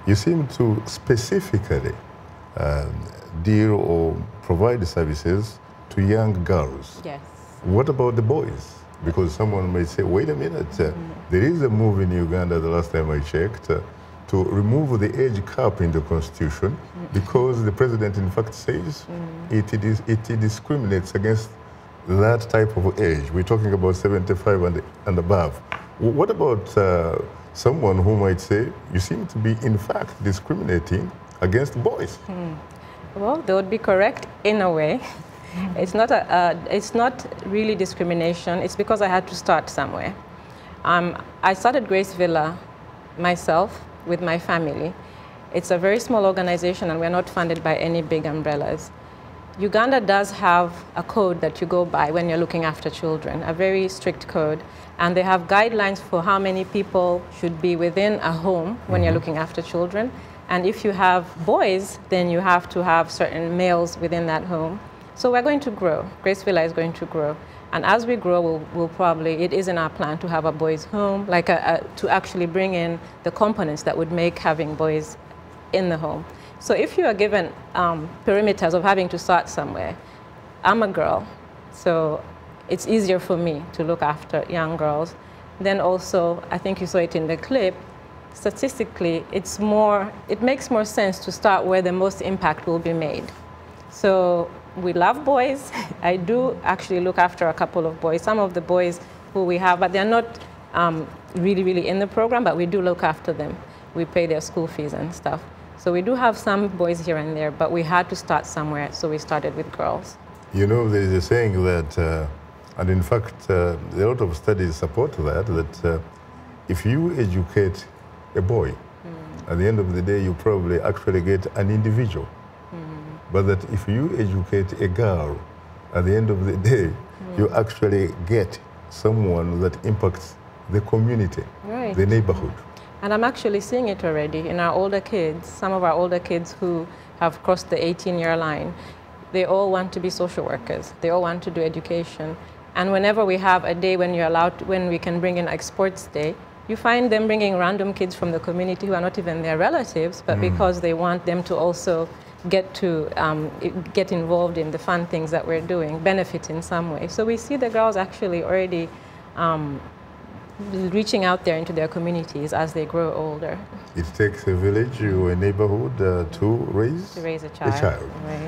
you seem to specifically deal or provide services to young girls. Yes. What about the boys? Because someone may say, wait a minute, there is a move in Uganda, the last time I checked, to remove the age cap in the constitution because the president in fact says it discriminates against that type of age. We're talking about 75 and above. What about someone who might say, you seem to be in fact discriminating against boys? Well, they would be correct in a way. It's not really discrimination. It's because I had to start somewhere. I started Grace Villa myself with my family. It's a very small organization and we're not funded by any big umbrellas. Uganda does have a code that you go by when you're looking after children, a very strict code. And they have guidelines for how many people should be within a home when you're looking after children. And if you have boys, then you have to have certain males within that home. So we're going to grow. Grace Villa is going to grow. And as we grow, we'll probably, it is in our plan to have a boys' home, like to actually bring in the components that would make having boys in the home. So if you are given perimeters of having to start somewhere, I'm a girl, so it's easier for me to look after young girls. Then also, I think you saw it in the clip, statistically, it makes more sense to start where the most impact will be made. So we love boys. I do actually look after a couple of boys. Some of the boys who we have, but they're not really in the program, but we do look after them. We pay their school fees and stuff. So we do have some boys here and there, but we had to start somewhere, so we started with girls. You know, there is a saying that, and in fact, a lot of studies support that if you educate a boy, at the end of the day, you probably actually get an individual. But that if you educate a girl, at the end of the day, you actually get someone that impacts the community, the neighborhood. And I'm actually seeing it already in our older kids. Some of our older kids who have crossed the 18-year line, they all want to be social workers. They all want to do education. And whenever we have a day when when we can bring in like sports day, you find them bringing random kids from the community who are not even their relatives, but because they want them to also get involved in the fun things that we're doing, benefit in some way. So we see the girls actually already reaching out there into their communities as they grow older. It takes a village or a neighborhood to raise a child. Right.